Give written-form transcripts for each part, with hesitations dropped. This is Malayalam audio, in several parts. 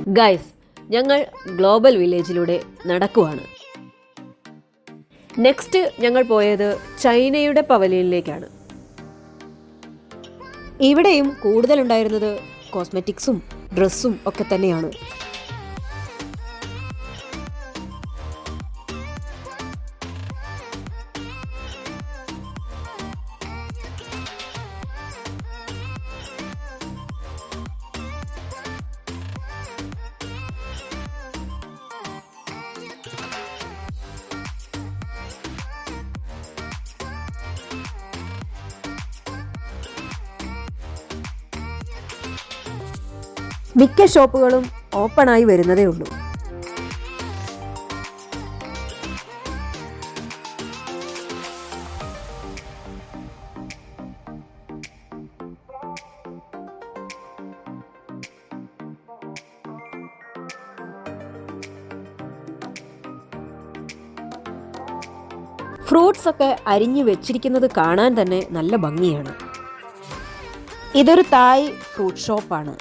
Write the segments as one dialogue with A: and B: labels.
A: ഗൈസ്, ഞങ്ങൾ ഗ്ലോബൽ വില്ലേജിലൂടെ നടക്കുവാണ്. നെക്സ്റ്റ് ഞങ്ങൾ പോയത് ചൈനയുടെ പവലിയനിലേക്കാണ്. ഇവിടെയും കൂടുതലുണ്ടായിരുന്നത് കോസ്മെറ്റിക്സും ഡ്രസ്സും ഒക്കെ തന്നെയാണ്. മിക്ക ഷോപ്പുകളും ഓപ്പണായി വരുന്നതേ ഉള്ളൂ. ഫ്രൂട്ട്സ് ഒക്കെ അരിഞ്ഞു വെച്ചിരിക്കുന്നത് കാണാൻ തന്നെ നല്ല ഭംഗിയാണ്. ഇതൊരു തായ് ഫ്രൂട്ട് ഷോപ്പാണ്.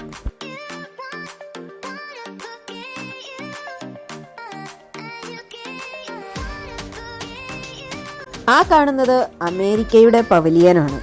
A: ആ കാണുന്നത് അമേരിക്കയുടെ പവലിയനാണ്.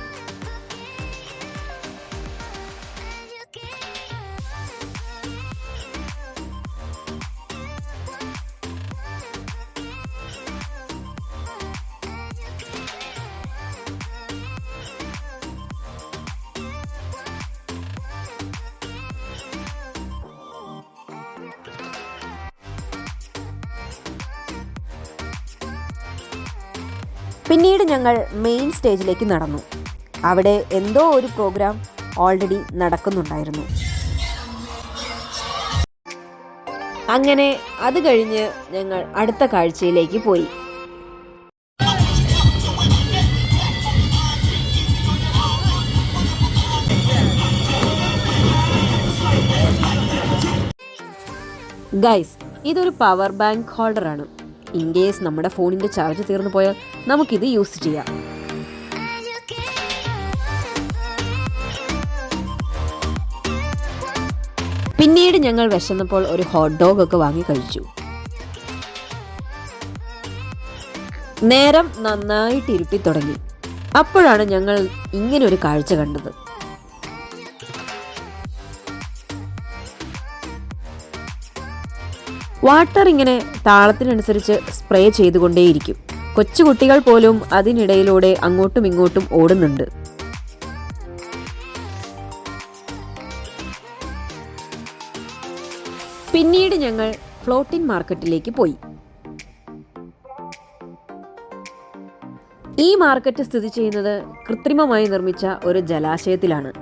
A: പിന്നീട് ഞങ്ങൾ മെയിൻ സ്റ്റേജിലേക്ക് നടന്നു. അവിടെ എന്തോ ഒരു പ്രോഗ്രാം ഓൾറെഡി നടക്കുന്നുണ്ടായിരുന്നു. അങ്ങനെ അത് കഴിഞ്ഞ് ഞങ്ങൾ അടുത്ത കാഴ്ചയിലേക്ക് പോയി. ഗൈസ്, ഇതൊരു പവർ ബാങ്ക് ഹോൾഡറാണ്. ഇൻ കേസ് നമ്മുടെ ഫോണിൻ്റെ ചാർജ് തീർന്നു പോയാൽ നമുക്കിത് യൂസ് ചെയ്യാം. പിന്നീട് ഞങ്ങൾ വിശന്നപ്പോൾ ഒരു ഹോട്ട് ഡോഗ് ഒക്കെ വാങ്ങി കഴിച്ചു. നേരം നന്നായിട്ട് ഇരുട്ടി തുടങ്ങി. അപ്പോഴാണ് ഞങ്ങൾ ഇങ്ങനൊരു കാഴ്ച കണ്ടത്. വാട്ടർ ഇങ്ങനെ താളത്തിനനുസരിച്ച് സ്പ്രേ ചെയ്തുകൊണ്ടേയിരിക്കും. കൊച്ചുകുട്ടികൾ പോലും അതിനിടയിലൂടെ അങ്ങോട്ടും ഇങ്ങോട്ടും ഓടുന്നുണ്ട്. പിന്നീട് ഞങ്ങൾ ഫ്ലോട്ടിംഗ് മാർക്കറ്റിലേക്ക് പോയി. ഈ മാർക്കറ്റ് സ്ഥിതി ചെയ്യുന്നത് കൃത്രിമമായി നിർമ്മിച്ച ഒരു ജലാശയത്തിലാണ്.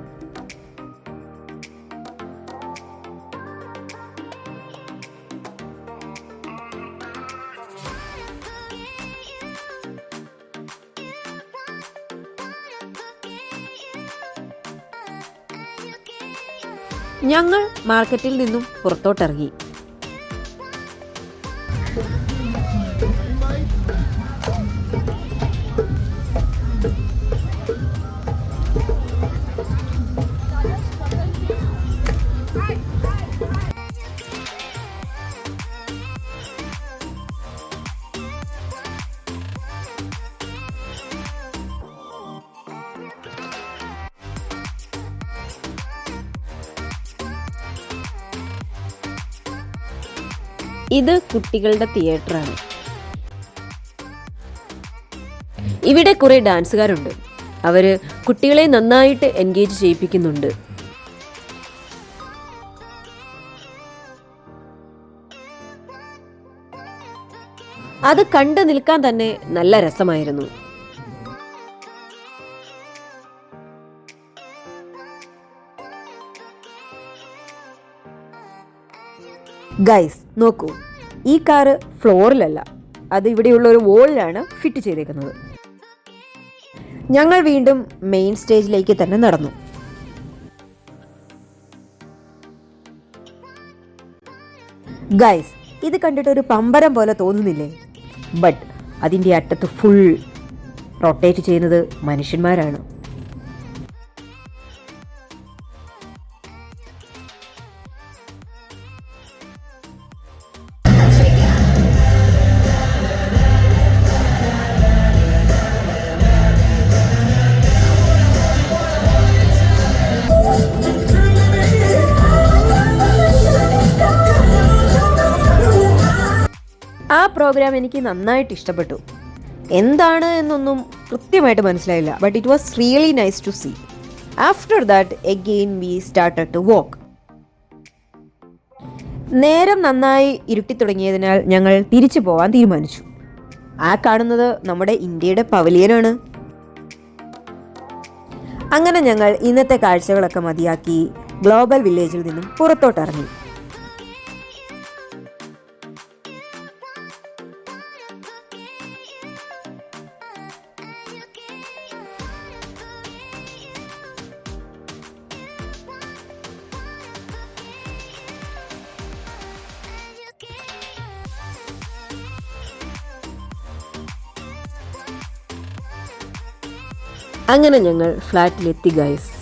A: ഞങ്ങൾ മാർക്കറ്റിൽ നിന്നും പുറത്തോട്ടിറങ്ങി. ഇത് കുട്ടികളുടെ തിയേറ്ററാണ്. ഇവിടെ കുറെ ഡാൻസുകാരുണ്ട്. അവര് കുട്ടികളെ നന്നായിട്ട് എൻഗേജ് ചെയ്യിപ്പിക്കുന്നുണ്ട്. അത് കണ്ടു നിൽക്കാൻ തന്നെ നല്ല രസമായിരുന്നു. ഗൈസ്, നോക്കൂ, ഈ കാറ് ഫ്ലോറിലല്ല, അത് ഇവിടെയുള്ള ഒരു വോളിലാണ് ഫിറ്റ് ചെയ്തേക്കുന്നത്. ഞങ്ങൾ വീണ്ടും മെയിൻ സ്റ്റേജിലേക്ക് തന്നെ നടന്നു. ഗൈസ്, ഇത് കണ്ടിട്ട് ഒരു പമ്പരം പോലെ തോന്നുന്നില്ലേ? ബട്ട് അതിൻ്റെ അറ്റത്ത് ഫുൾ റൊട്ടേറ്റ് ചെയ്യുന്നത് മനുഷ്യന്മാരാണ്. പ്രോഗ്രാം എനിക്ക് നന്നായിട്ട് ഇഷ്ടപ്പെട്ടു. എന്താണ് എന്നൊന്നും കൃത്യമായിട്ട് മനസ്സിലായില്ല, but it was really nice to see. After that again we started to walk. നേരം നന്നായി ഇരുട്ടി തുടങ്ങിയതിനാൽ ഞങ്ങൾ തിരിച്ചു പോകാൻ തീരുമാനിച്ചു. ആ കാണുന്നത് നമ്മുടെ ഇന്ത്യയുടെ പവലിയനാണ്. അങ്ങനെ ഞങ്ങൾ ഇന്നത്തെ കാഴ്ചകളൊക്കെ മതിയാക്കി ഗ്ലോബൽ വില്ലേജിൽ നിന്നും പുറത്തോട്ടിറങ്ങി. അങ്ങനെ ഞങ്ങൾ ഫ്ലാറ്റിലെത്തി ഗൈസ്.